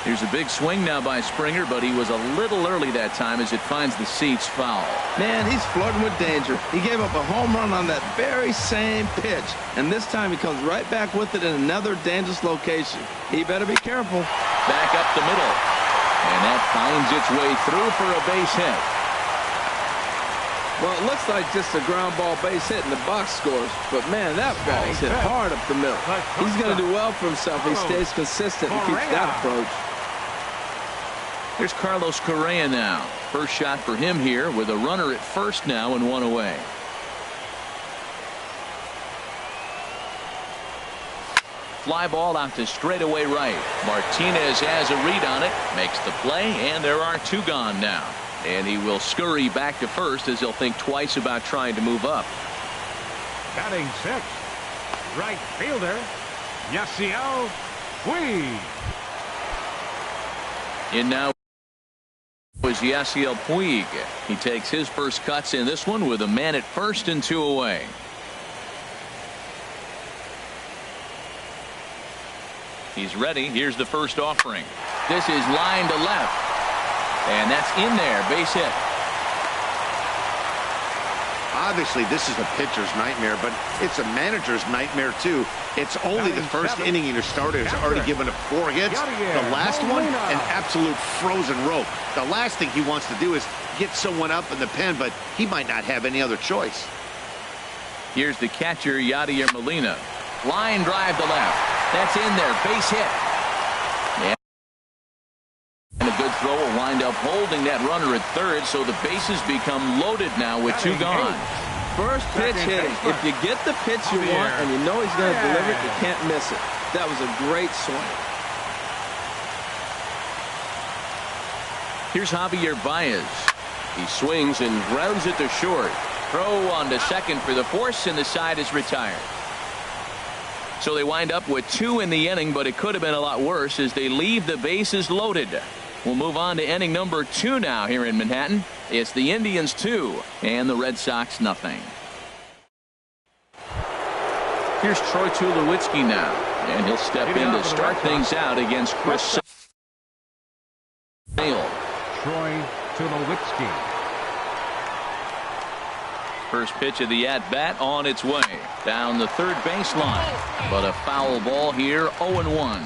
Here's a big swing now by Springer, but he was a little early that time as it finds the seats foul. Man, he's flirting with danger. He gave up a home run on that very same pitch, and this time he comes right back with it in another dangerous location. He better be careful. Back up the middle, and that finds its way through for a base hit. Well, it looks like just a ground ball base hit in the box scores, but man, that ball is hit hard up the middle. He's going to do well for himself if he stays consistent and keeps that approach. Here's Carlos Correa now. First shot for him here with a runner at first now and one away. Fly ball out to straightaway right. Martinez has a read on it, makes the play, and there are two gone now. And he will scurry back to first as he'll think twice about trying to move up. Batting sixth, right fielder, Yasiel Puig. In now was Yasiel Puig. He takes his first cuts in this one with a man at first and two away. He's ready. Here's the first offering. This is line to left. And that's in there. Base hit. Obviously, this is a pitcher's nightmare, but it's a manager's nightmare, too. It's only the first inning and your starter has already given up 4 hits. The last one, an absolute frozen rope. The last thing he wants to do is get someone up in the pen, but he might not have any other choice. Here's the catcher, Yadier Molina. Line drive to left. That's in there. Base hit. And a good throw will wind up holding that runner at third, so the bases become loaded now with two gone. First pitch hitting. If you get the pitch you want and you know he's going to deliver it, you can't miss it. That was a great swing. Here's Javier Baez. He swings and grounds it to short. Throw on to second for the force, and the side is retired. So they wind up with 2 in the inning, but it could have been a lot worse as they leave the bases loaded. We'll move on to inning number 2 now here in Manhattan. It's the Indians 2 and the Red Sox nothing. Here's Troy Tulowitzki now, and he'll step in to start things out against Chris Sale. Troy Tulowitzki. First pitch of the at-bat on its way down the third baseline, but a foul ball here. 0-1.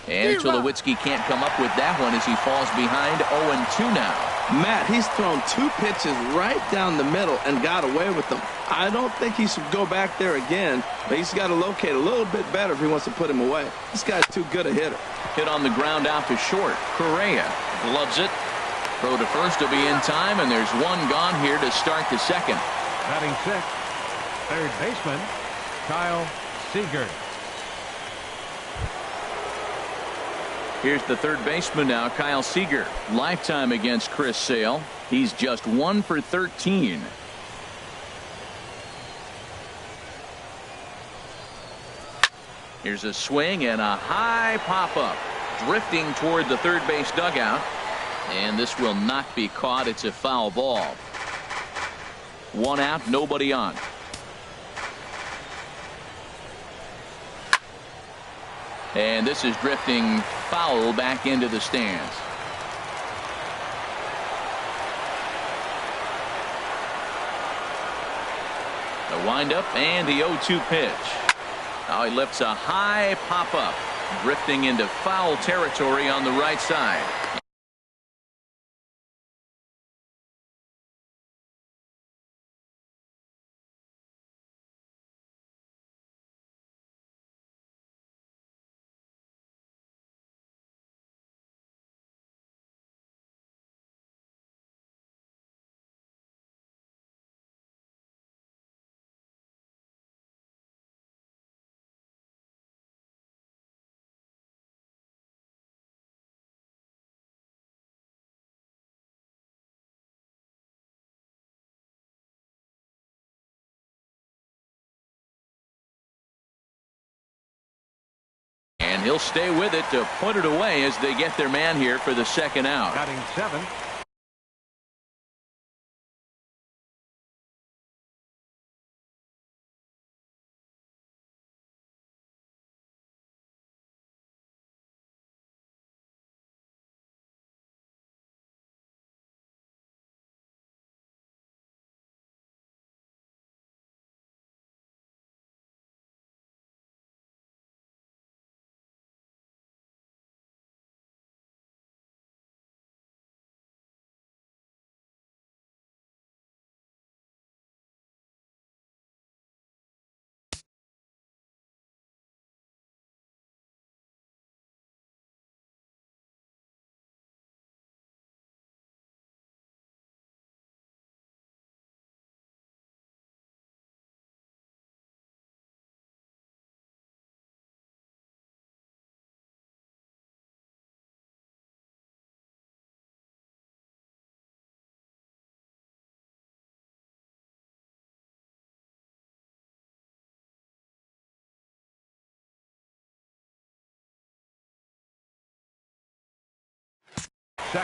And Tulowitzki can't come up with that one as he falls behind. 0-2 now. Matt, he's thrown 2 pitches right down the middle and got away with them. I don't think he should go back there again, but he's got to locate a little bit better if he wants to put him away. This guy's too good a hitter. Hit on the ground out to short. Correa gloves it. Throw to first will be in time, and there's one gone here to start the second. Batting sixth, third baseman, Kyle Seager. Here's the third baseman now, Kyle Seager. Lifetime against Chris Sale. He's just 1 for 13. Here's a swing and a high pop-up. Drifting toward the third base dugout. And this will not be caught. It's a foul ball. 1 out, nobody on. And this is drifting foul back into the stands. The windup and the 0-2 pitch. Now he lifts a high pop-up, drifting into foul territory on the right side. And he'll stay with it to put it away as they get their man here for the second out. Batting seventh,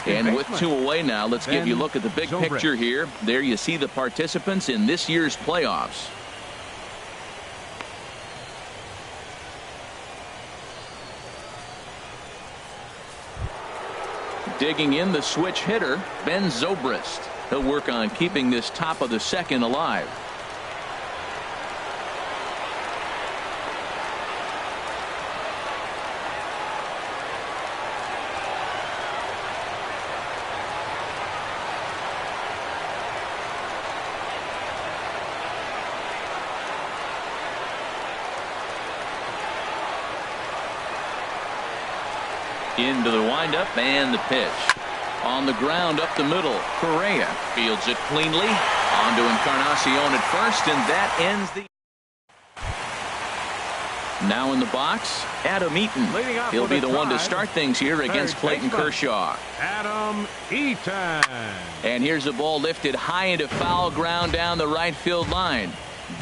And with 2 away now, let's give you a look at the big picture here. There you see the participants in this year's playoffs. Digging in, the switch hitter, Ben Zobrist. He'll work on keeping this top of the second alive. Into the windup and the pitch. On the ground up the middle. Correa fields it cleanly. On to Encarnacion at first, and that ends the. Now in the box, Adam Eaton. He'll be the one to start things here against Clayton Kershaw. Adam Eaton. And here's a ball lifted high into foul ground down the right field line.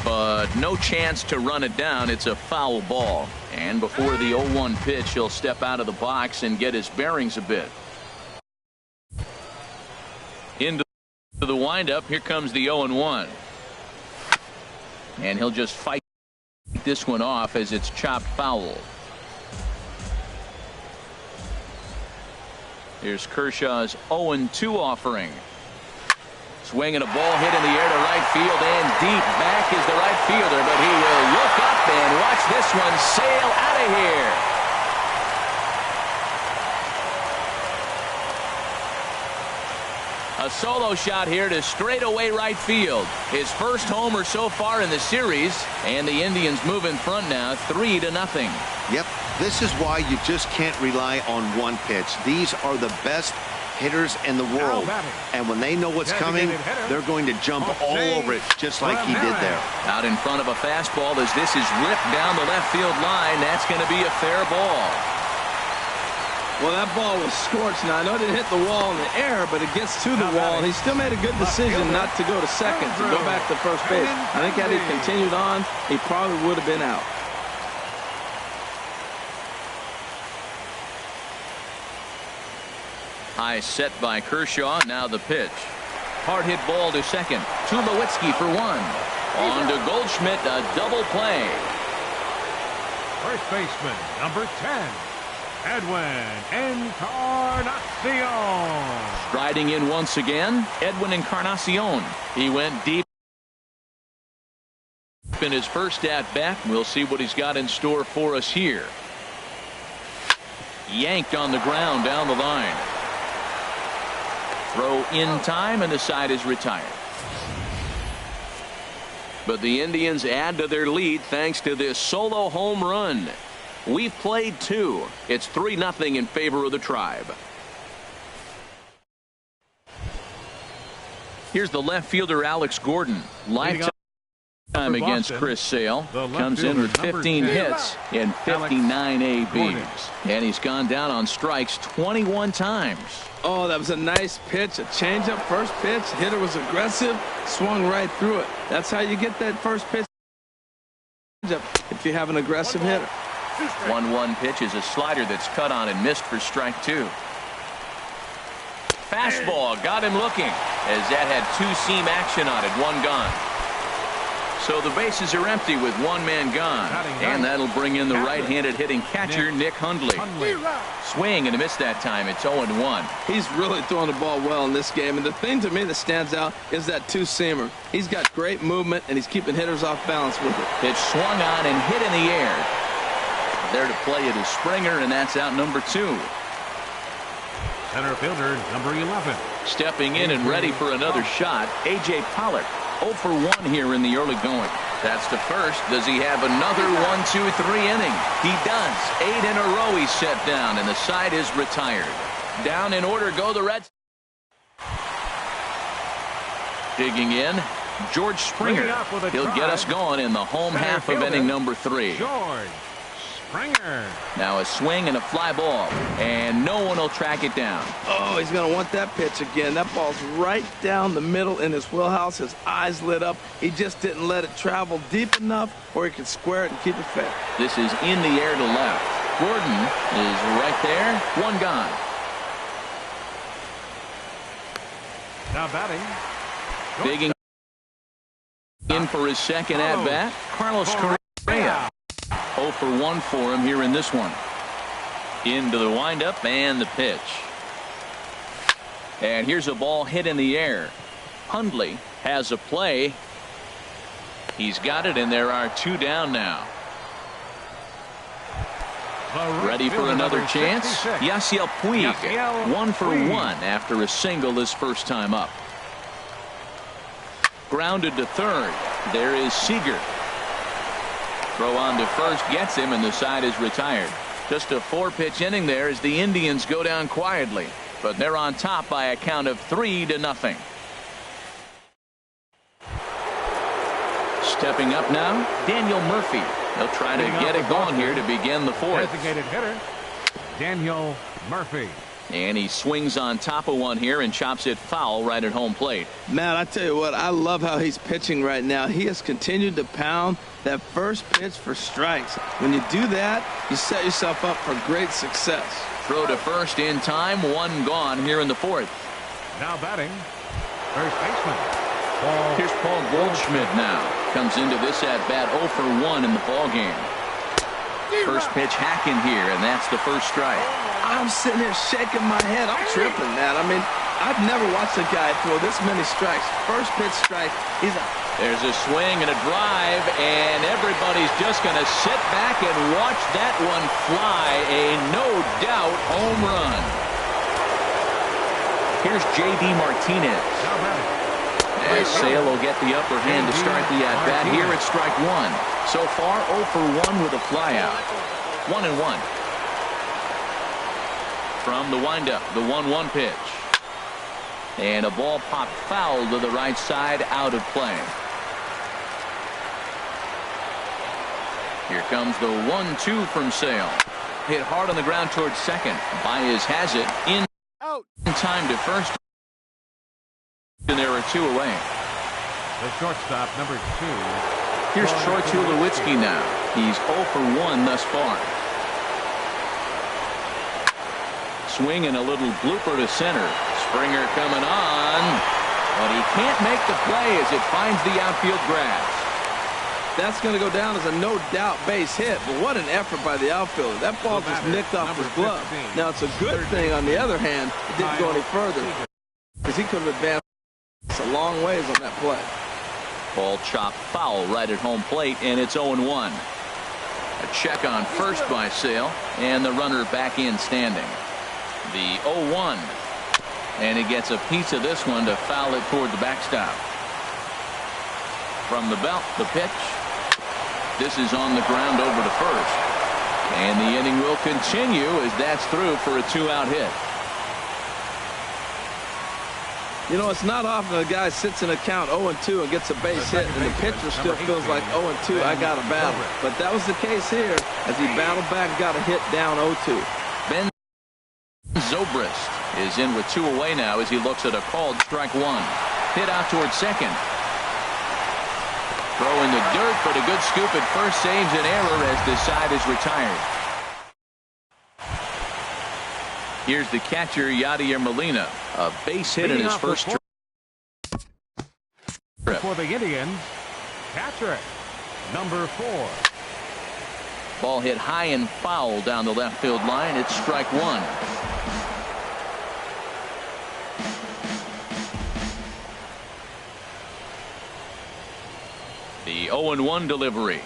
But no chance to run it down. It's a foul ball. And before the 0-1 pitch, he'll step out of the box and get his bearings a bit. Into the windup. Here comes the 0-1. And he'll just fight this one off as it's chopped foul. Here's Kershaw's 0-2 offering. Swinging a ball hit in the air to right field, and deep back is the right fielder, but he will look up and watch this one sail out of here. A solo shot here to straightaway right field. His first homer so far in the series, and the Indians move in front now 3-0. Yep, this is why you just can't rely on one pitch. These are the best hitters in the world, and when they know what's coming, they're going to jump all over it just like he did there. Out in front of a fastball as this is ripped down the left field line. That's going to be a fair ball. Well, that ball was scorched. Now, I know it didn't hit the wall in the air, but it gets to the wall. He still made a good decision not to go to second, to go back to first base. I think had he continued on, he probably would have been out. High set by Kershaw. Now the pitch. Hard hit ball to second. Tulowitzki for 1. On to Goldschmidt. A double play. First baseman, number 10, Edwin Encarnacion. Striding in once again, Edwin Encarnacion. He went deep in his first at-bat. We'll see what he's got in store for us here. Yanked on the ground down the line. Throw in time, and the side is retired. But the Indians add to their lead thanks to this solo home run. We've played 2. It's 3-0 in favor of the Tribe. Here's the left fielder Alex Gordon. Lifetime against Chris Sale. Comes in with 15 hits and 59 ABs. And he's gone down on strikes 21 times. Oh, that was a nice pitch. A changeup, first pitch. Hitter was aggressive, swung right through it. That's how you get that first pitch if you have an aggressive hitter. 1-1 pitch is a slider that's cut on and missed for strike 2. Fastball got him looking as that had 2-seam action on it. 1 gone. So the bases are empty with 1 man gone. And that'll bring in the right-handed hitting catcher, Nick Hundley. Swing and a miss that time. It's 0-1. He's really throwing the ball well in this game. And the thing to me that stands out is that 2-seamer. He's got great movement, and he's keeping hitters off balance with it. Pitch swung on and hit in the air. There to play it is Springer, and that's out number 2. Center fielder, number 11. Stepping in and ready for another shot, A.J. Pollock. 0 for 1 here in the early going. That's the first. Does he have another 1-2-3 inning? He does. 8 in a row he's set down, and the side is retired. Down in order go the Reds. Digging in, George Springer. He'll get us going in the home half of inning number 3. George Springer. Now a swing and a fly ball, and no one will track it down. Oh, he's going to want that pitch again. That ball's right down the middle in his wheelhouse. His eyes lit up. He just didn't let it travel deep enough where he could square it and keep it fair. This is in the air to left. Gordon is right there. 1 gone. Now batting. Digging in for his second at-bat, Carlos Correa. 0 for 1 for him here in this one. Into the windup and the pitch. And here's a ball hit in the air. Hundley has a play. He's got it, and there are 2 down now. Ready for another chance? Yasiel Puig. 1 for 1 after a single his first time up. Grounded to third. There is Seager. Throw on to first gets him, and the side is retired. Just a 4-pitch inning there as the Indians go down quietly, but they're on top by a count of 3-0. Stepping up now, Daniel Murphy. He'll try to get it going here to begin the 4th. Designated hitter, Daniel Murphy. And he swings on top of one here and chops it foul right at home plate. Matt, I tell you what, I love how he's pitching right now. He has continued to pound that first pitch for strikes. When you do that, you set yourself up for great success. Throw to first in time, 1 gone here in the 4th. Now batting, first baseman. Here's Paul Goldschmidt now. Comes into this at-bat 0 for 1 in the ball game. First pitch hacking here, and that's the first strike. I'm sitting here shaking my head. I'm tripping, man. I mean, I've never watched a guy throw this many strikes. First pitch strike, he's out. There's a swing and a drive, and everybody's just going to sit back and watch that one fly. A no-doubt home run. Here's J.D. Martinez. As Sale will get the upper hand to start the at-bat. Here it's strike 1. So far, 0 for 1 with a flyout. 1-1. From the windup, the 1-1 pitch. And a ball popped foul to the right side, out of play. Here comes the 1-2 from Sale. Hit hard on the ground towards second. Baez has it in time to first. And there are 2 away. The shortstop, number 2. Here's Troy Tulowitzki now. He's 0 for 1 thus far. Swing and a little blooper to center. Springer coming on, but he can't make the play as it finds the outfield grass. That's going to go down as a no-doubt base hit, but what an effort by the outfielder. That ball just nicked off his glove. Now, it's a good thing, on the other hand, it didn't go any further, because he could have advanced a long ways on that play. Ball chopped foul right at home plate, and it's 0-1. A check on first by Sale, and the runner back in standing. The 0-1, and he gets a piece of this one to foul it toward the backstop. From the belt, the pitch. This is on the ground over to first, and the inning will continue as that's through for a 2-out hit. You know, it's not often a guy sits in a count 0-2 and gets a base hit, and the pitcher still feels like 0-2, I got a battle. But that was the case here as he battled back and got a hit down 0-2. Ben Zobrist is in with 2 away now as he looks at a called strike 1. Hit out towards second. Throw in the dirt, but a good scoop at first saves an error as the side is retired. Here's the catcher, Yadier Molina. A base hit in his first trip. For the Indians, catcher, number 4. Ball hit high and foul down the left field line. It's strike 1. The 0-1 delivery.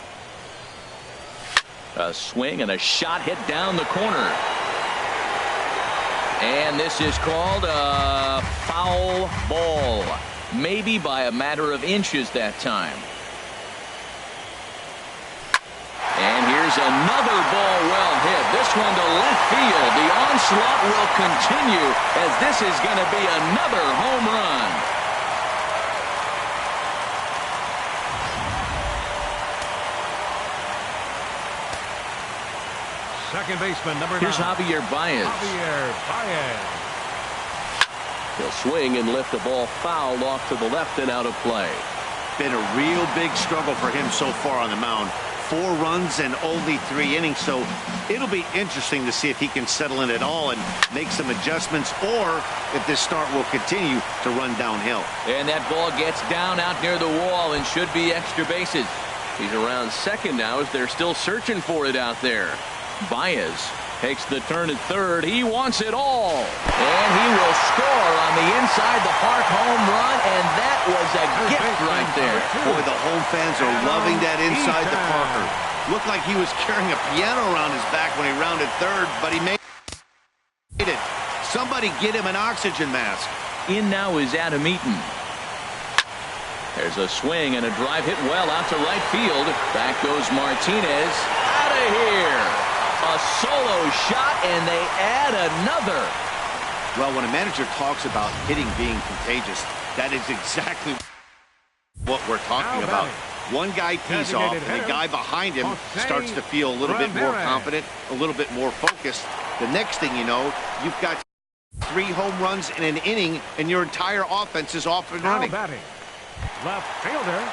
A swing and a shot hit down the corner. And this is called a foul ball. Maybe by a matter of inches that time. And here's another ball well hit. This one to left field. The onslaught will continue as this is going to be another home run. Second baseman, number 9. Here's Javier Baez. He'll swing and lift a ball foul off to the left and out of play. Been a real big struggle for him so far on the mound. 4 runs and only 3 innings, so it'll be interesting to see if he can settle in at all and make some adjustments, or if this start will continue to run downhill. And that ball gets down out near the wall and should be extra bases. He's around second now as they're still searching for it out there. Baez takes the turn at third. He wants it all. And he will score on the inside the park home run, and that was a gift right there. Boy, the home fans are loving that inside the Parker. Looked like he was carrying a piano around his back when he rounded third, but he made it. Somebody get him an oxygen mask. In now is Adam Eaton. There's a swing and a drive hit well out to right field. Back goes Martinez. Out of here. A solo shot, and they add another. Well, when a manager talks about hitting being contagious, that is exactly what we're talking about. One guy tees off, and the guy behind him starts to feel a little bit more confident, a little bit more focused. The next thing you know, you've got 3 home runs in an inning, and your entire offense is off and running. Left fielder.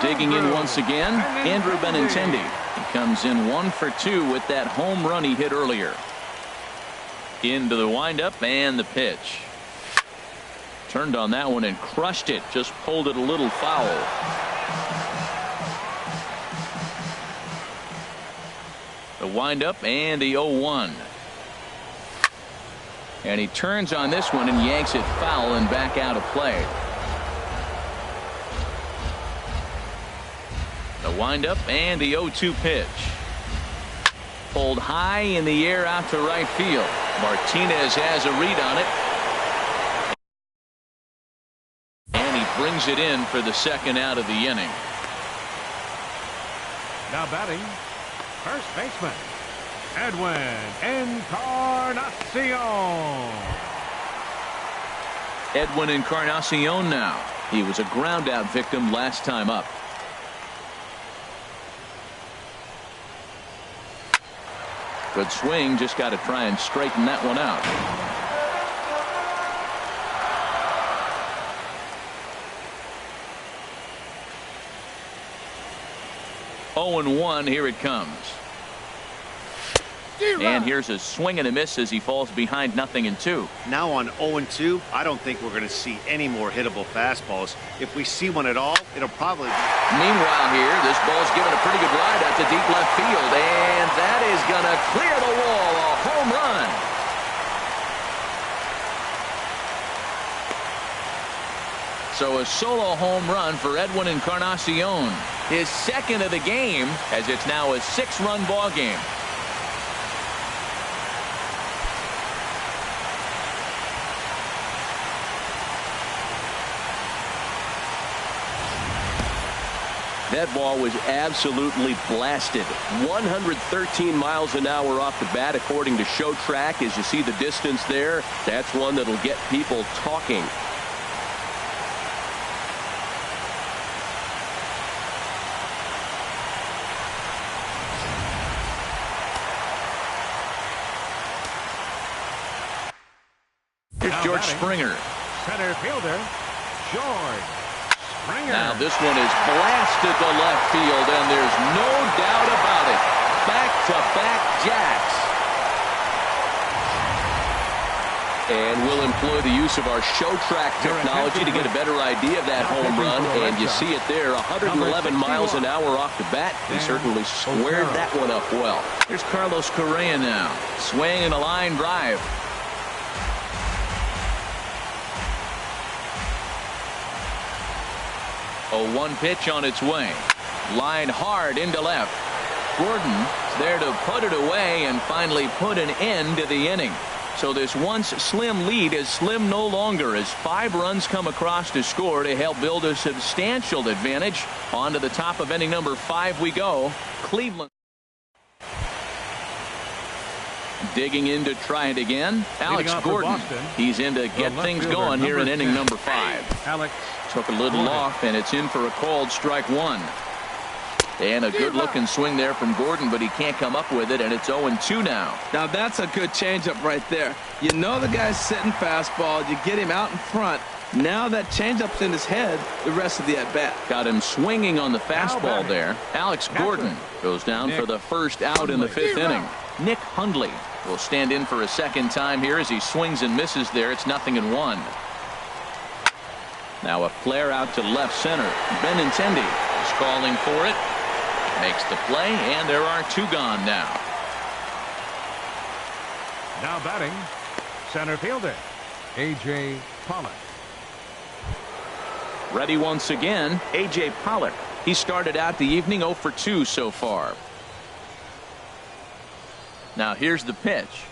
Digging in once again, Andrew Benintendi. He comes in 1 for 2 with that home run he hit earlier. Into the windup and the pitch. Turned on that one and crushed it. Just pulled it a little foul. The windup and the 0-1. And he turns on this one and yanks it foul and back out of play. The windup and the 0-2 pitch. Pulled high in the air out to right field. Martinez has a read on it. And he brings it in for the second out of the inning. Now batting, first baseman, Edwin Encarnacion. Edwin Encarnacion now. He was a ground out victim last time up. Good swing, just got to try and straighten that one out. Oh and 1, here it comes. And here's a swing and a miss as he falls behind 0-2. Now on 0-2, I don't think we're going to see any more hittable fastballs. If we see one at all, it'll probably be. Meanwhile here, this ball's given a pretty good ride out to deep left field, and that is going to clear the wall. A home run. So a solo home run for Edwin Encarnacion. His second of the game, as it's now a 6-run ball game. That ball was absolutely blasted. 113 miles an hour off the bat, according to Show Track. As you see the distance there, that's one that'll get people talking. Here's George Springer. Center fielder, George Springer. Now this one is blasted to left field, and there's no doubt about it. Back-to-back jacks. And we'll employ the use of our Show Track technology to get a better idea of that home run. And you see it there, 111 miles an hour off the bat. He certainly squared that one up well. Here's Carlos Correa now. Swing and a line drive. 0-1 pitch on its way. Line hard into left. Gordon there to put it away and finally put an end to the inning. So this once slim lead is slim no longer as 5 runs come across to score to help build a substantial advantage. On to the top of inning number 5 we go. Cleveland digging in to try it again. Alex Gordon. He's in to get things going here in inning number 5. Alex took a little off, and it's in for a called strike 1. And a good-looking swing there from Gordon, but he can't come up with it, and it's 0-2 now. Now that's a good changeup right there. You know the guy's sitting fastball. You get him out in front, Now that changeup's in his head the rest of the at-bat. Got him swinging on the fastball there. Alex Gordon goes down for the first out in the 5th inning. Nick Hundley will stand in for a second time here as he swings and misses there. It's 0-1. Now a flare out to left center. Benintendi is calling for it. Makes the play, and there are 2 gone now. Now batting, center fielder, A.J. Pollock. Ready once again, A.J. Pollock. He started out the evening 0 for 2 so far. Now here's the pitch.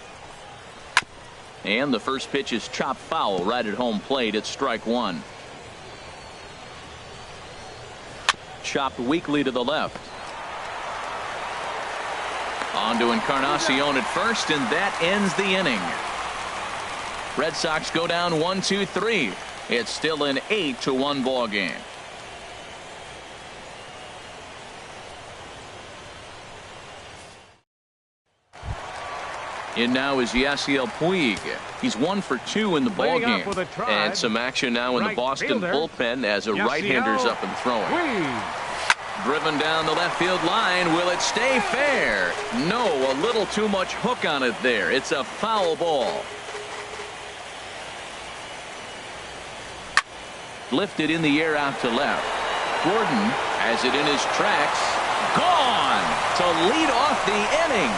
And the first pitch is chopped foul right at home plate. It's strike 1. Chopped weakly to the left. On to Encarnacion at first, and that ends the inning. Red Sox go down 1-2-3. It's still an 8-1 ball game. In now is Yasiel Puig. He's 1 for 2 in the ball game. And some action now in the Boston bullpen as a right-hander's up and throwing. Driven down the left field line. Will it stay fair? No, a little too much hook on it there. It's a foul ball. Lifted in the air out to left. Gordon has it in his tracks. Gone to lead off the inning.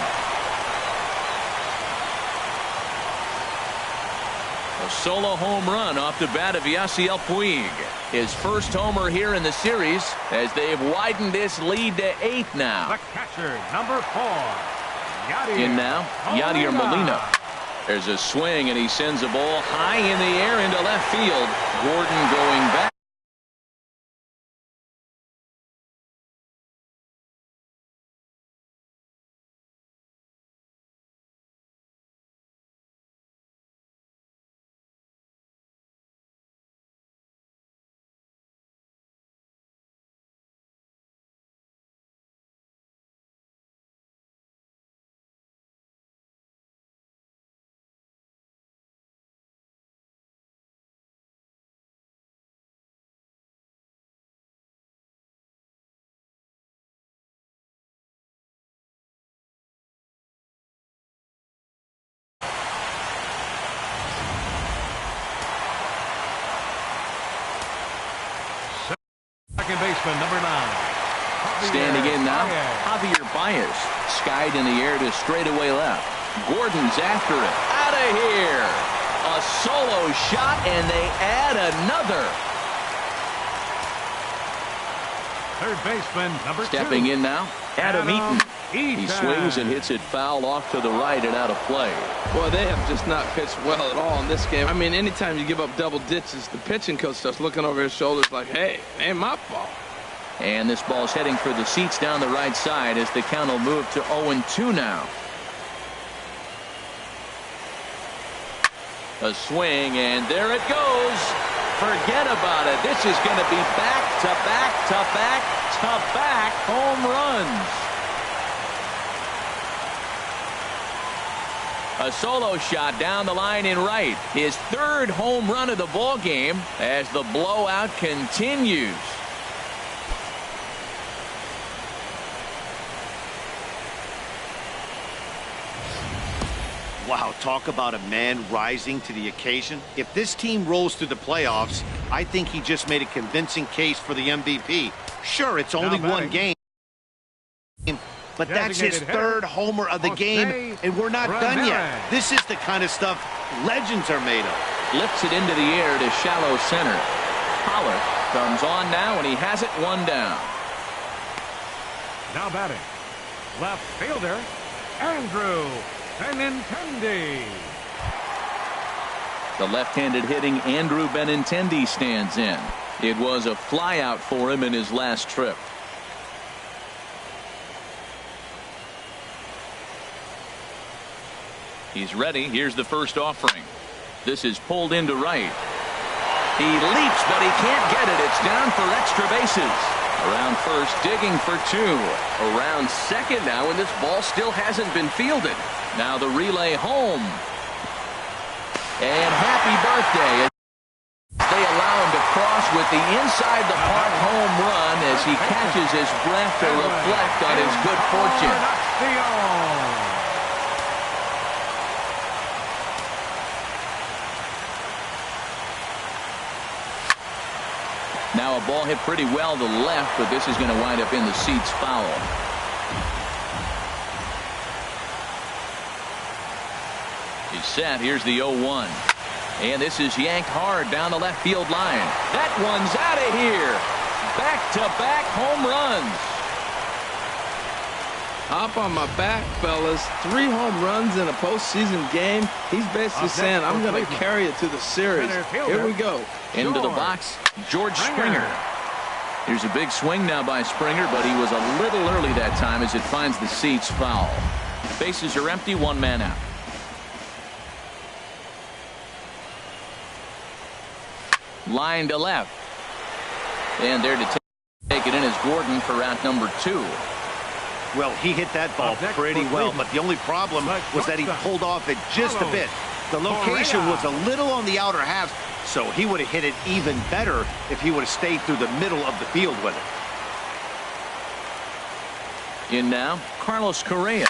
A solo home run off the bat of Yasiel Puig. His first homer here in the series as they've widened this lead to 8 now. The catcher, number 4, Yadier. In now, Yadier Molina. There's a swing, and he sends a ball high in the air into left field. Gordon going back. Second baseman, number 9. Standing in now, Javier Baez. Skied in the air to straightaway left. Gordon's after it. Out of here. A solo shot, and they add another. Third baseman, number 2. Stepping in now, Adam Eaton. He Eaton. swings and hits it foul off to the right and out of play. Boy, they have just not pitched well at all in this game. I mean, anytime you give up double ditches, the pitching coach starts looking over his shoulders like, hey, it ain't my fault. And this ball's heading for the seats down the right side as the count will move to 0-2 now. A swing, and there it goes. Forget about it. This is going to be back-to-back-to-back-to-back home runs. A solo shot down the line in right. His 3rd home run of the ball game as the blowout continues. Wow, talk about a man rising to the occasion. If this team rolls through the playoffs, I think he just made a convincing case for the MVP. Sure, it's only one game, but that's his 3rd homer of the game, and we're not done yet. This is the kind of stuff legends are made of. Lifts it into the air to shallow center. Pollard comes on now, and he has it 1 down. Now batting, left fielder, Andrew Benintendi. The left-handed hitting Andrew Benintendi stands in. It was a flyout for him in his last trip. He's ready. Here's the first offering. This is pulled into right. He leaps, but he can't get it. It's down for extra bases. Around first, digging for 2. Around second now, and this ball still hasn't been fielded. Now the relay home. And happy birthday. They allow allow him to cross with the inside the park home run as he catches his breath to reflect on his good fortune. Now a ball hit pretty well to the left, but this is going to wind up in the seats foul. He's set. Here's the 0-1. And this is yanked hard down the left field line. That one's out of here. Back-to-back home runs. Hop on my back, fellas. 3 home runs in a postseason game. He's basically saying, I'm going to carry it to the series. Here we go. Into the box, George Springer. Here's a big swing now by Springer, but he was a little early that time as it finds the seats foul. Bases are empty, 1 man out. Line to left. And there to take it in is Gordon for out number 2. Well, he hit that ball pretty well, but the only problem was that he pulled off it just a bit. The location was a little on the outer half, so he would have hit it even better if he would have stayed through the middle of the field with it. In now, Carlos Correa.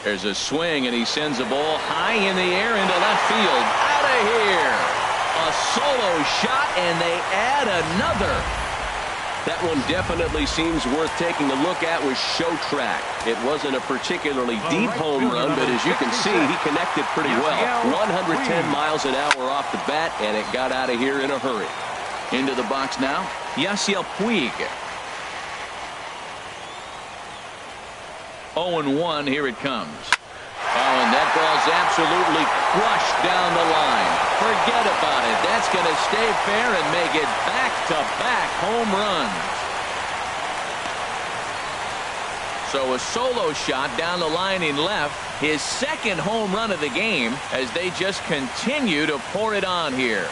There's a swing, and he sends a ball high in the air into left field. Out of here. A solo shot, and they add another. That one definitely seems worth taking a look at with show track. It wasn't a particularly deep home run, but as you can see, he connected pretty well. 110 miles an hour off the bat, and it got out of here in a hurry. Into the box now, Yasiel Puig. 0-1, here it comes. Oh, and that ball's absolutely crushed down the line. Forget about it. That's going to stay fair and make it back-to-back home runs. So a solo shot down the line in left. His second home run of the game as they just continue to pour it on here.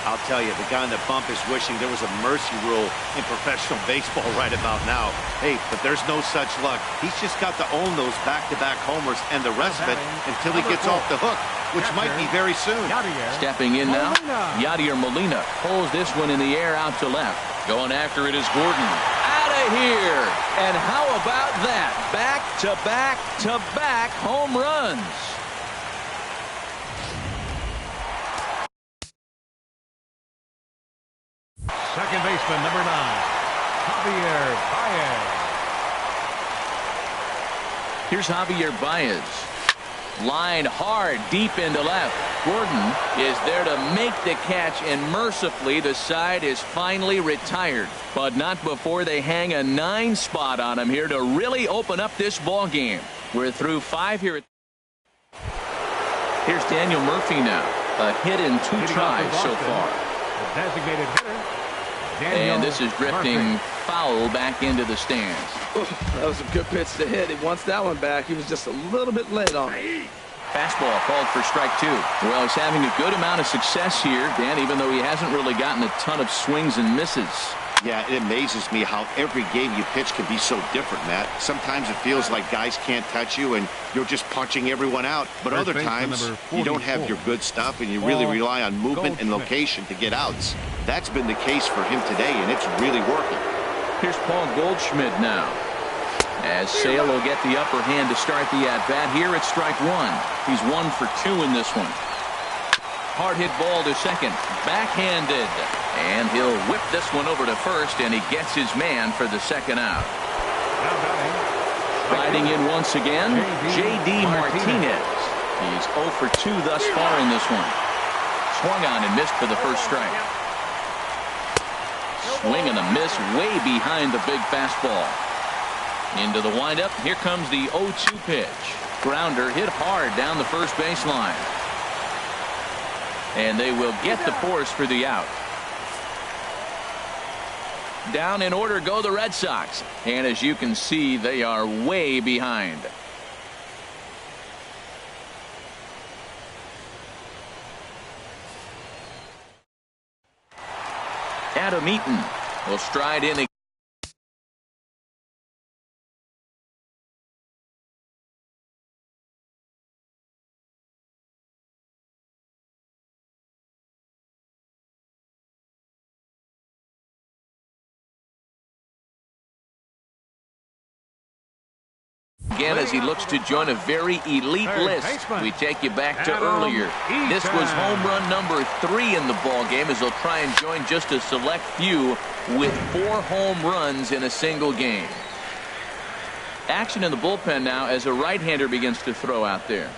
I'll tell you, the guy in the bump is wishing there was a mercy rule in professional baseball right about now. Hey, but there's no such luck. He's just got to own those back-to-back homers and the rest of it until he gets off the hook, which might be very soon. Stepping in now, Yadier Molina pulls this one in the air out to left. Going after it is Gordon. Out of here. And how about that? Back-to-back-to-back home runs. Second baseman, number 9, Javier Baez. Here's Javier Baez. Line hard deep into left. Gordon is there to make the catch, and mercifully the side is finally retired. But not before they hang a 9 spot on him here to really open up this ball game. We're through 5 here. Here's Daniel Murphy now. A hit in 2 tries so far. The designated hitter. And this is drifting foul back into the stands. That was a good pitch to hit. He wants that one back. He was just a little bit late on it. Fastball called for strike 2. Well, he's having a good amount of success here, Dan, even though he hasn't really gotten a ton of swings and misses. Yeah, it amazes me how every game you pitch can be so different, Matt. Sometimes it feels like guys can't touch you and you're just punching everyone out. But other times you don't have your good stuff and you really rely on movement and location to get outs. That's been the case for him today, and it's really working. Here's Paul Goldschmidt now. As Sale will get the upper hand to start the at-bat. Here it's strike 1. He's 1 for 2 in this one. Hard hit ball to second. Backhanded. And he'll whip this one over to first, and he gets his man for the second out. Riding in once again, J.D. Martinez. He's 0 for 2 thus far in this one. Swung on and missed for the first strike. Swing and a miss way behind the big fastball. Into the windup. Here comes the 0-2 pitch. Grounder hit hard down the first baseline. And they will get the force for the out. Down in order go the Red Sox. And as you can see, they are way behind. Adam Eaton will stride in again. again as he looks to join a very elite list. We take you back to earlier. This was home run number 3 in the ball game as he'll try and join just a select few with 4 home runs in a single game. Action in the bullpen now as a right-hander begins to throw out there.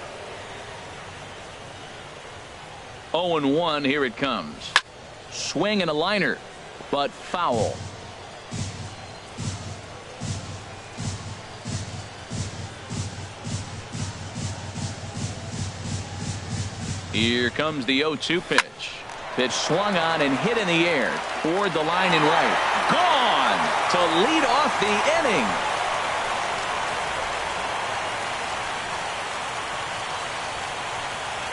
0-1, here it comes. Swing and a liner, but foul. Here comes the 0-2 pitch. Pitch swung on and hit in the air toward the line and right. Gone to lead off the inning.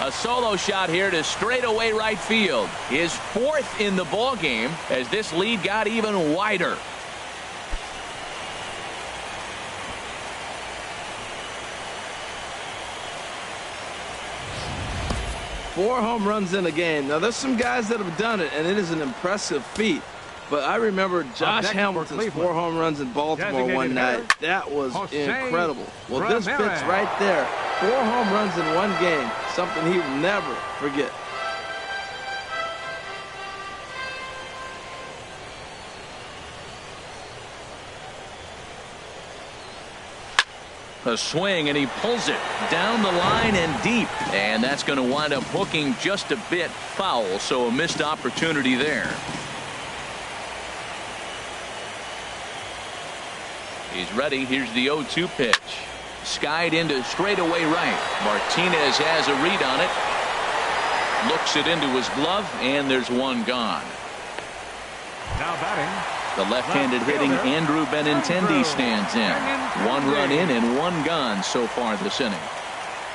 A solo shot here to straightaway right field. His 4th in the ball game as this lead got even wider. Four home runs in a game. Now, there's some guys that have done it, and it is an impressive feet. But I remember Josh Hamilton's 4 home runs in Baltimore one night. That was incredible. Well, this fits right there. 4 home runs in one game. Something he will never forget. A swing, and he pulls it down the line and deep. And that's going to wind up hooking just a bit foul, so a missed opportunity there. He's ready. Here's the 0-2 pitch. Skied into straightaway right. Martinez has a read on it. Looks it into his glove, and there's one gone. Now batting. The left-handed hitting Andrew Benintendi stands in. 1 run in and 1 gone so far this inning.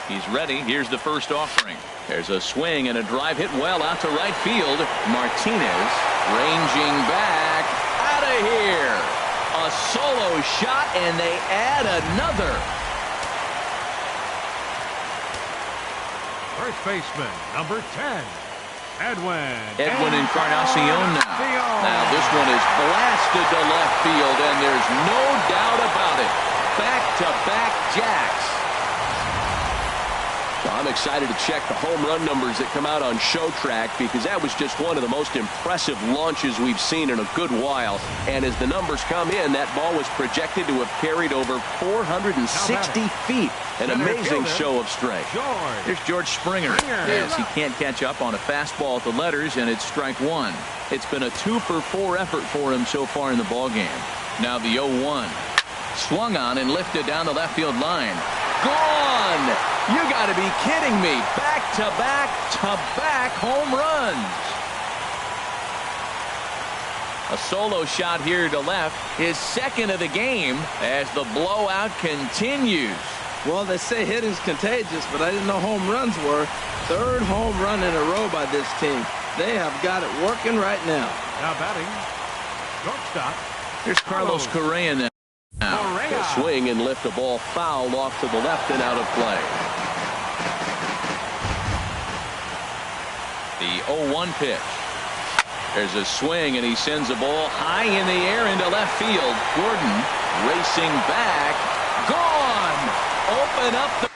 He's ready. Here's the first offering. There's a swing and a drive hit well out to right field. Martinez ranging back out of here. A solo shot, and they add another. First baseman, number 10, Edwin Encarnacion now. Now this one is blasted to left field, and there's no doubt about it. Back-to-back jacks. Well, I'm excited to check the home run numbers that come out on Show Track because that was just one of the most impressive launches we've seen in a good while. And as the numbers come in, that ball was projected to have carried over 460 feet. An amazing show of strength. Here's George Springer. Yes, he can't catch up on a fastball at the letters, and it's strike 1. It's been a 2-for-4 effort for him so far in the ballgame. Now the 0-1. Swung on and lifted down the left field line. Gone! You got to be kidding me. Back-to-back-to-back home runs. A solo shot here to left. His 2nd of the game as the blowout continues. Well, they say hitting's contagious, but I didn't know home runs were. 3rd home run in a row by this team. They have got it working right now. Now batting, shortstop. Here's Carlos Correa now. A swing and lift a ball foul off to the left and out of play. The 0-1 pitch. There's a swing, and he sends a ball high in the air into left field. Gordon racing back. Gone! Open up the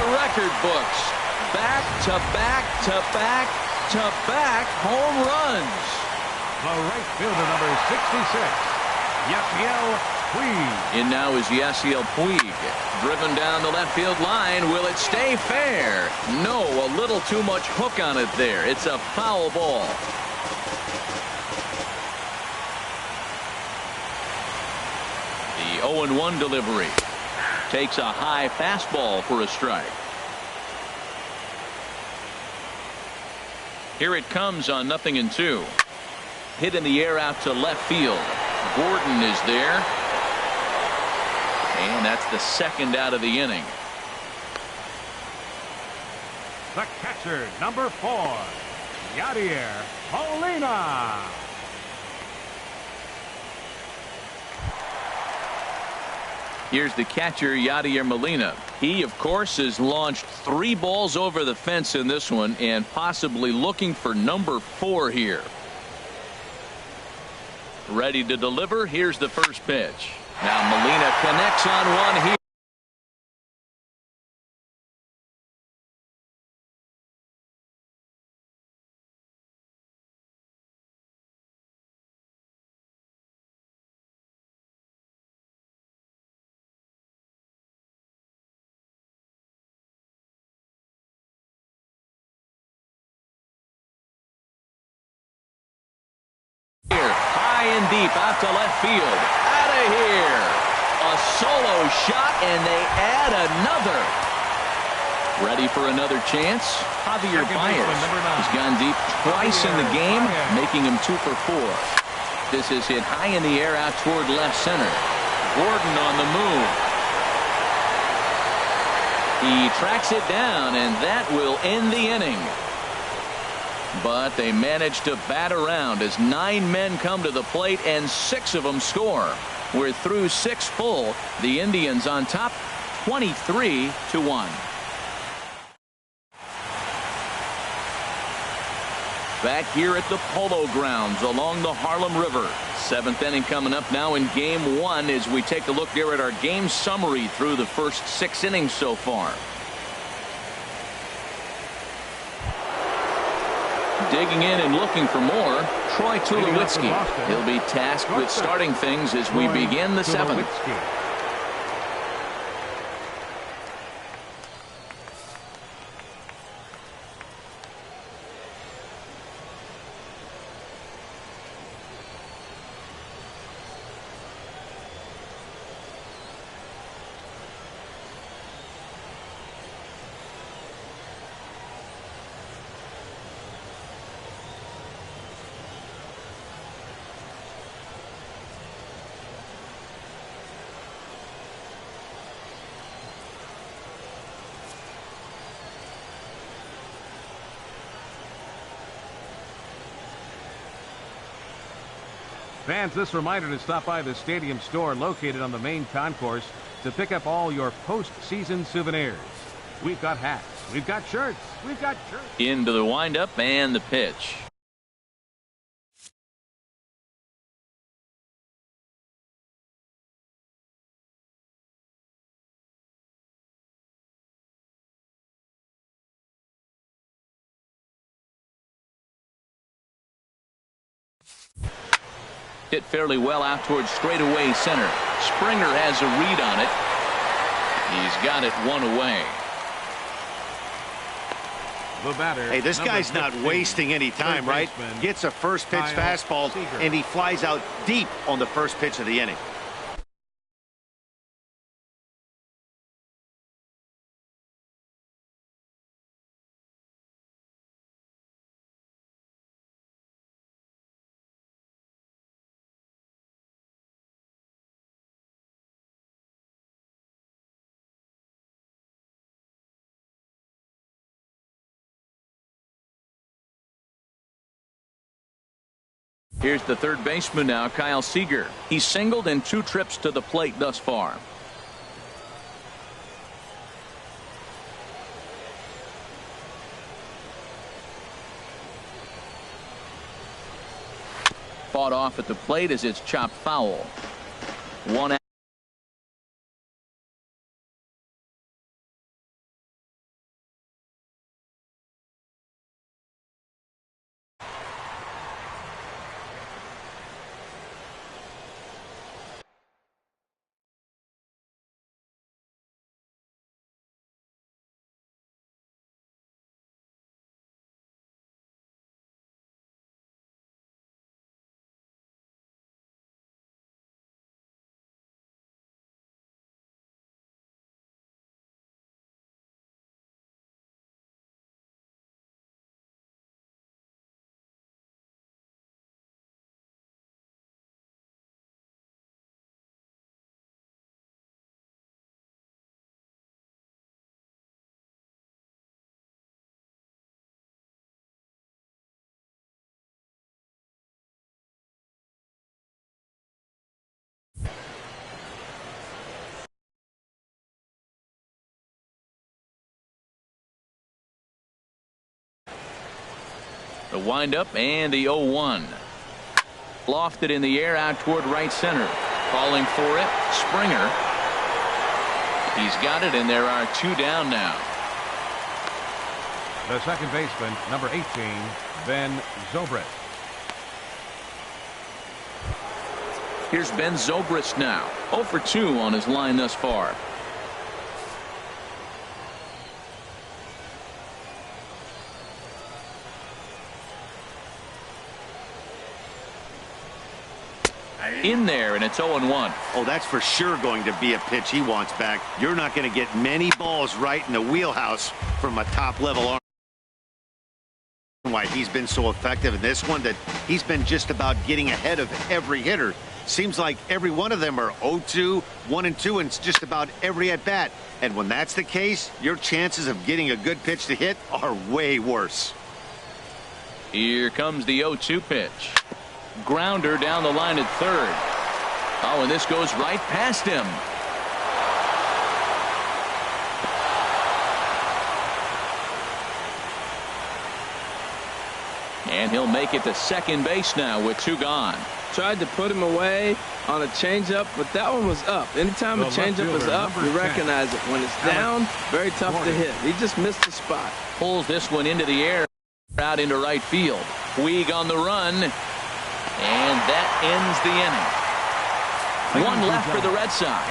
record books. Back-to-back-to-back-to-back home runs. The right fielder, number 66, Yasiel Puig. In now is Yasiel Puig. Driven down the left field line. Will it stay fair? No, a little too much hook on it there. It's a foul ball. The 0-1 delivery. Takes a high fastball for a strike. Here it comes on 0-2. Hit in the air out to left field. Gordon is there. And that's the 2nd out of the inning. The catcher, number 4, Yadier Molina. Here's the catcher, Yadier Molina. He, of course, has launched 3 balls over the fence in this one and possibly looking for number 4 here. Ready to deliver. Here's the first pitch. Now Molina connects on one here. High and deep out to left field. Out of here. A solo shot, and they add another. Ready for another chance? Javier Baez has gone deep twice in the game, making him 2 for 4. This is hit high in the air out toward left center. Gordon on the move. He tracks it down, and that will end the inning. But they managed to bat around as 9 men come to the plate and 6 of them score. We're through 6 full. The Indians on top 23-1. Back here at the Polo Grounds along the Harlem River. 7th inning coming up now in game 1 as we take a look there at our game summary through the first 6 innings so far. Digging in and looking for more, Troy Tulowitzki. He'll be tasked with starting things as we begin the 7th. Fans, this reminder to stop by the stadium store located on the main concourse to pick up all your postseason souvenirs. We've got hats, we've got shirts, we've got shirts. Into the windup and the pitch. Hit fairly well out towards straightaway center. Springer has a read on it. He's got it 1 away. The batter, hey, this guy's not wasting any time, right? Gets a first pitch fastball, and he flies out deep on the first pitch of the inning. Here's the third baseman now, Kyle Seager. He's singled in 2 trips to the plate thus far. Fought off at the plate as it's chopped foul. 1 out. The windup and the 0-1. Lofted in the air out toward right center. Calling for it, Springer. He's got it, and there are 2 down now. The second baseman, number 18, Ben Zobrist. Here's Ben Zobrist now. 0 for 2 on his line thus far. In there, and it's 0-1. Oh, that's for sure going to be a pitch he wants back. You're not going to get many balls right in the wheelhouse from a top-level arm. Why he's been so effective in this one that he's been just about getting ahead of every hitter. Seems like every one of them are 0-2, 1-2, and it's just about every at-bat. And when that's the case, your chances of getting a good pitch to hit are way worse. Here comes the 0-2 pitch. Grounder down the line at third. Oh, and this goes right past him. And he'll make it to second base now with 2 gone. Tried to put him away on a changeup, but that one was up. Anytime a changeup is up, you recognize it. When it's down, very tough to hit. He just missed the spot. Pulls this one into the air, out into right field. Puig on the run, and that ends the inning. 1 left for the Red Sox,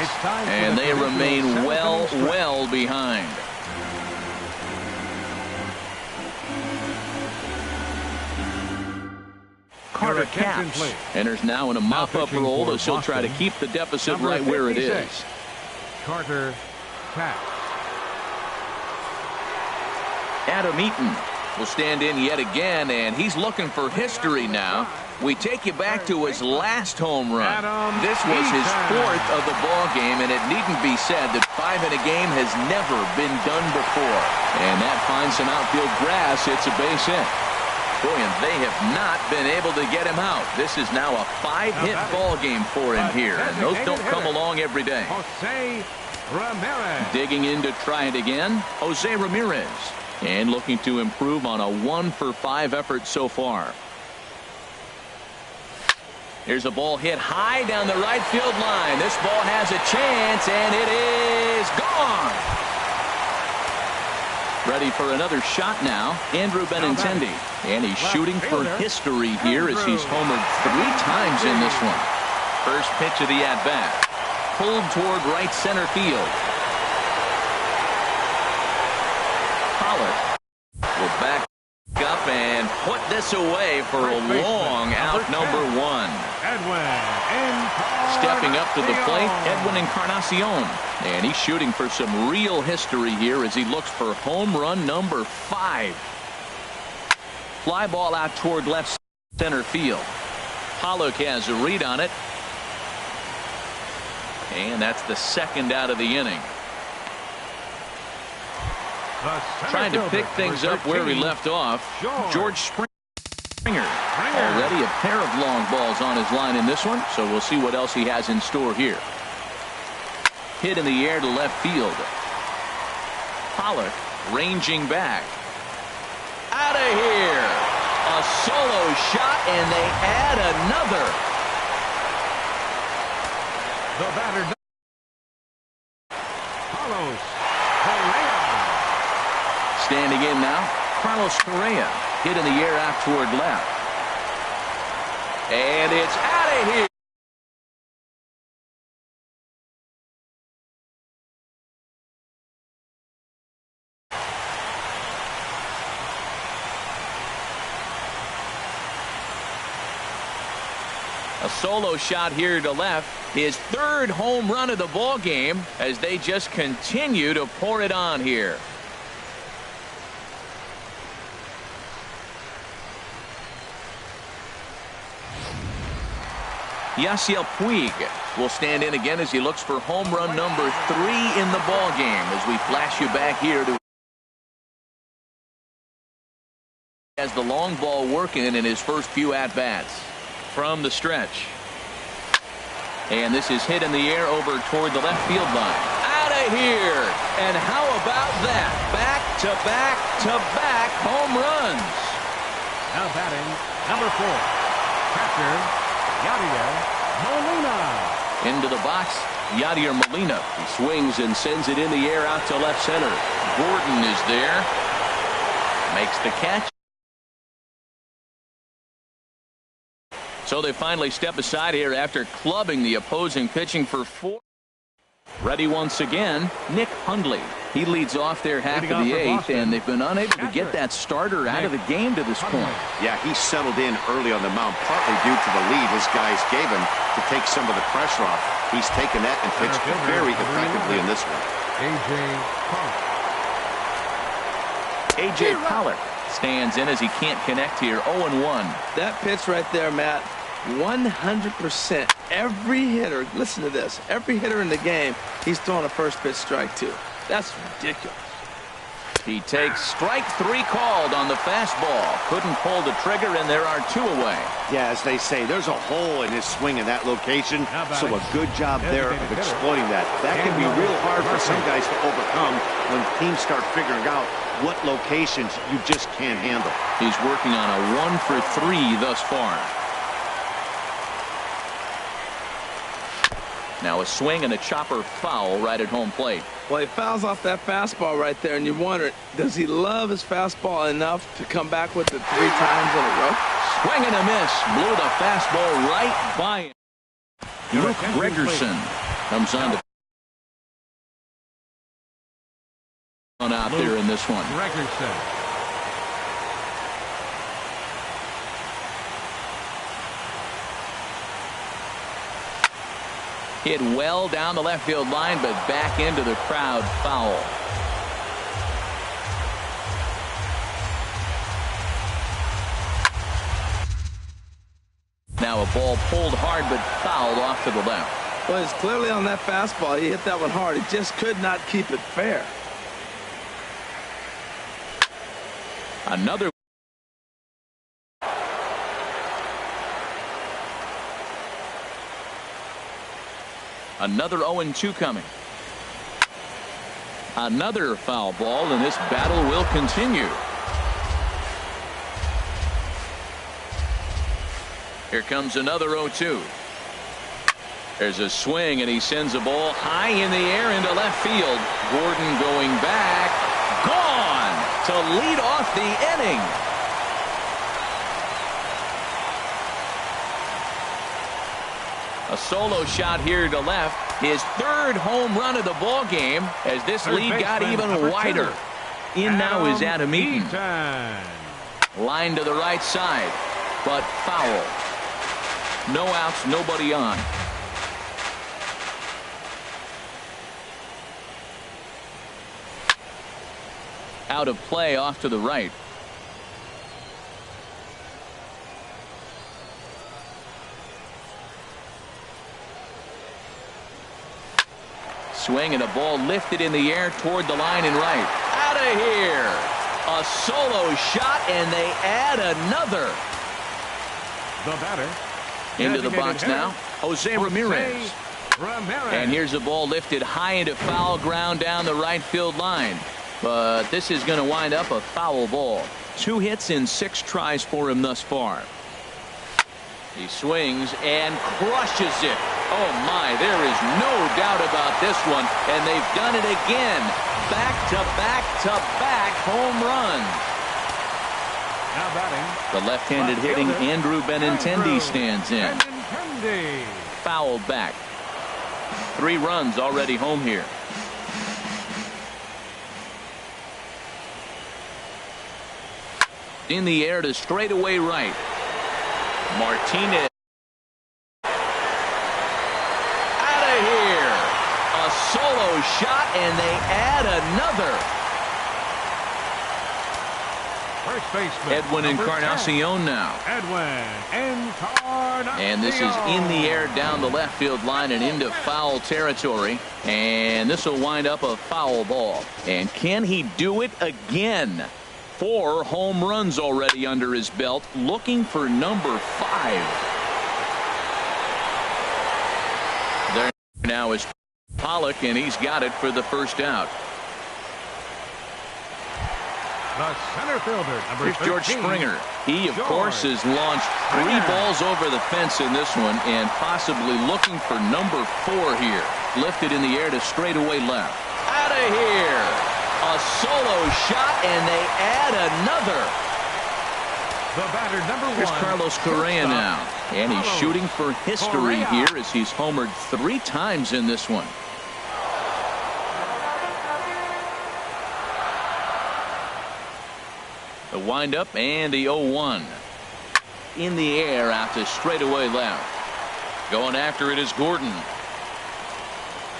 and they remain well behind. Carter Capps enters now in a mop-up role as he'll try to keep the deficit right where it is. Carter Capps. Adam Eaton will stand in yet again, and he's looking for history now. We take you back to his last home run. This was his 4th of the ball game, and it needn't be said that 5 in a game has never been done before. And that finds some outfield grass. It's a base hit. Boy, and they have not been able to get him out. This is now a 5-hit ball game for him here, and those don't come along every day. Jose Ramirez. Digging in to try it again, Jose Ramirez. And looking to improve on a 1-for-5 effort so far. Here's a ball hit high down the right field line. This ball has a chance, and it is gone. Ready for another shot now, Andrew Benintendi. And he's shooting for history here as he's homered 3 times in this one. First pitch of the at-bat. Pulled toward right center field. Pollard will back up and put this away for a long out, number 1. Stepping up to the plate, Edwin Encarnacion. And he's shooting for some real history here as he looks for home run number 5. Fly ball out toward left center field. Pollock has a read on it. And that's the 2nd out of the inning. Trying to pick things up where he left off, George Springer. Already a pair of long balls on his line in this one, so we'll see what else he has in store here. Hit in the air to left field. Pollock ranging back. Out of here. A solo shot, and they add another. The batter, Carlos Correa. Standing in now, Carlos Correa. Hit in the air out toward left. And it's out of here. A solo shot here to left. His 3rd home run of the ball game as they just continue to pour it on here. Yasiel Puig will stand in again as he looks for home run number 3 in the ball game as we flash you back here to as the long ball working in his first few at-bats from the stretch. And this is hit in the air over toward the left field line. Out of here. And how about that? Back-to-back-to-back home runs. Now batting, number 4, catcher Yadier Molina. Into the box, Yadier Molina. He swings and sends it in the air out to left center. Gordon is there. Makes the catch. So they finally step aside here after clubbing the opposing pitching for 4. Ready once again, Nick Hundley. He leads off their half of the 8th, and they've been unable to get that starter out of the game to this point. Yeah, he settled in early on the mound, partly due to the lead his guys gave him to take some of the pressure off. He's taken that and pitched very effectively in this one. A.J. A.J. Pollock stands in as he can't connect here. 0-1. That pitch right there, Matt, 100%. Every hitter, listen to this, every hitter in the game, he's throwing a first pitch strike to. That's ridiculous. He takes strike 3 called on the fastball. Couldn't pull the trigger, and there are 2 away. Yeah, as they say, there's a hole in his swing in that location, so a good job there of exploiting that. That can be real hard for some guys to overcome when teams start figuring out what locations you just can't handle. He's working on a 1 for 3 thus far. Now a swing and a chopper foul right at home plate. Well, he fouls off that fastball right there, and you wonder, does he love his fastball enough to come back with it 3 times in a row? Swing and a miss. Blew the fastball right by him. Luke Gregerson comes on out there in this one. Gregerson. Hit well down the left field line, but back into the crowd. Foul. Now a ball pulled hard, but fouled off to the left. Well, it's clearly on that fastball. He hit that one hard. He just could not keep it fair. Another. Another 0-2 coming. Another foul ball, and this battle will continue. Here comes another 0-2. There's a swing, and he sends a ball high in the air into left field. Gordon going back. Gone to lead off the inning. A solo shot here to left. His 3rd home run of the ball game as this lead got even wider. In now is Adam Eaton. Line to the right side, but foul. No outs, nobody on. Out of play off to the right. Swing and a ball lifted in the air toward the line and right. Out of here. A solo shot, and they add another. The batter. Into the box now, Jose Ramirez. And here's a ball lifted high into foul ground down the right field line. But this is going to wind up a foul ball. 2 hits in 6 tries for him thus far. He swings and crushes it. Oh my, there is no doubt about this one, and they've done it again. Back to back to back home runs. Now batting. The left-handed hitting Andrew Benintendi stands in. Fouled back. 3 runs already home here. In the air to straightaway right. Martinez. Out of here. A solo shot, and they add another. First baseman Edwin Encarnacion now. Edwin Encarnacion. And this is in the air down the left field line and into foul territory. And this will wind up a foul ball. And can he do it again? 4 home runs already under his belt, looking for number 5. There now is Pollock, and he's got it for the first out. The center fielder, number Here's George 13, Springer. He, of course, has launched 3 balls over the fence in this one and possibly looking for number 4 here. Lifted in the air to straightaway left. Out of here. A solo shot, and they add another. The batter, number 1. Here's Carlos Correa now. And he's shooting for history here as he's homered 3 times in this one. The windup and the 0-1. In the air out to straightaway left. Going after it is Gordon.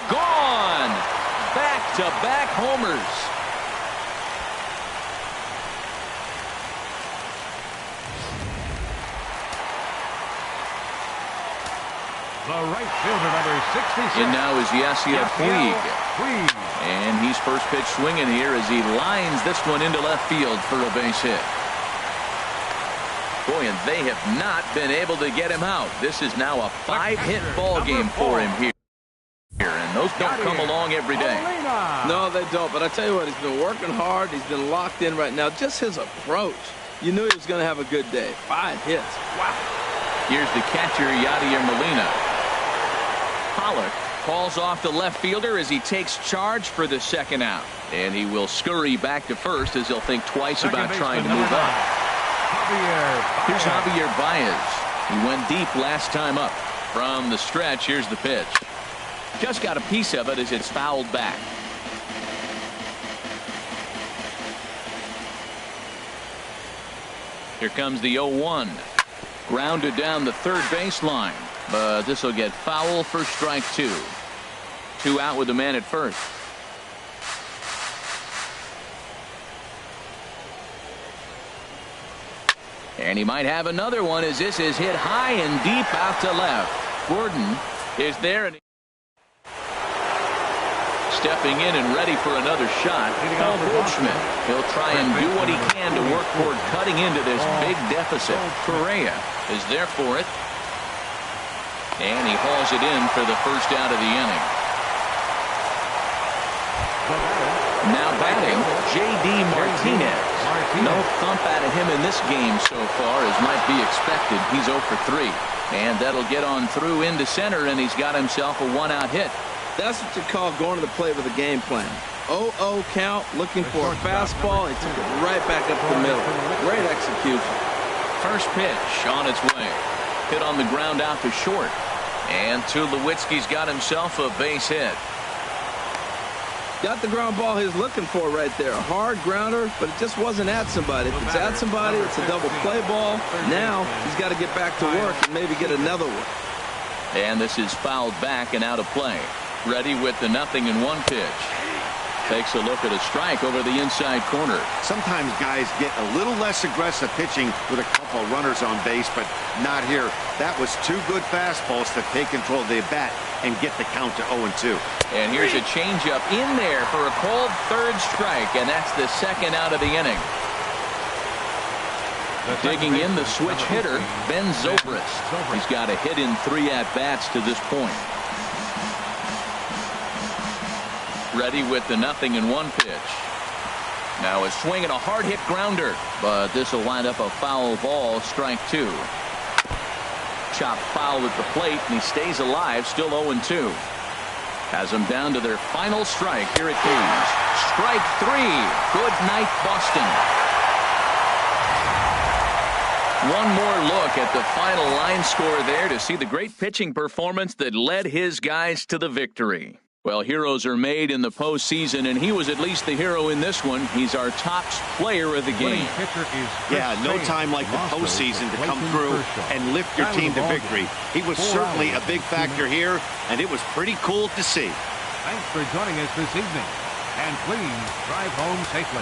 Gone! Back-to-back homers. The right fielder, number 66. And now is Yasiel Puig. And he's first pitch swinging here as he lines this one into left field for a base hit. Boy, and they have not been able to get him out. This is now a 5-hit ball game for him here. And those don't come along every day. No, they don't. But I tell you what, he's been working hard. He's been locked in right now. Just his approach. You knew he was going to have a good day. 5 hits. Wow. Here's the catcher, Yadier Molina. Pollock calls off the left fielder as he takes charge for the second out. And he will scurry back to first as he'll think twice about trying to move up. Here's Javier Baez. He went deep last time up. From the stretch, here's the pitch. Just got a piece of it as it's fouled back. Here comes the 0-1. Grounded down the third baseline. But this will get foul for strike 2. 2 out with the man at first. And he might have another one as this is hit high and deep out to left. Gordon is there. And stepping in and ready for another shot. Paul Goldschmidt. He'll try and do what he can to work toward cutting into this big deficit. Correa is there for it. And he hauls it in for the first out of the inning. Now batting, J.D. Martinez. No thump out of him in this game so far as might be expected. He's 0 for 3. And that'll get on through into center, and he's got himself a 1-out hit. That's what you call going to the plate with a game plan. 0-0 count, looking for a fastball. He took it right back up the middle. Great execution. First pitch on its way. Hit on the ground out to short. And Tulowitzki's got himself a base hit. Got the ground ball he's looking for right there. A hard grounder, but it just wasn't at somebody. If it's at somebody, it's a double play ball. Now he's got to get back to work and maybe get another one. And this is fouled back and out of play. Ready with the 0-1 pitch. Takes a look at a strike over the inside corner. Sometimes guys get a little less aggressive pitching with a couple of runners on base, but not here. That was 2 good fastballs to take control of the bat and get the count to 0-2. And here's a changeup in there for a called third strike, and that's the second out of the inning. Digging in the switch hitter, Ben Zobrist. He's got a hit in 3 at-bats to this point. Ready with the 0-1 pitch. Now a swing and a hard hit grounder, but this will wind up a foul ball, strike 2. Chopped foul at the plate, and he stays alive, still 0-2. Has them down to their final strike. Here it comes. Strike 3. Good night, Boston. One more look at the final line score there to see the great pitching performance that led his guys to the victory. Well, heroes are made in the postseason, and he was at least the hero in this one. He's our top player of the game. Yeah, no time like the postseason to come through and lift your team to victory. He was certainly a big factor here, and it was pretty cool to see. Thanks for joining us this evening, and please drive home safely.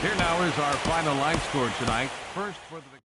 Here now is our final line score tonight. First for the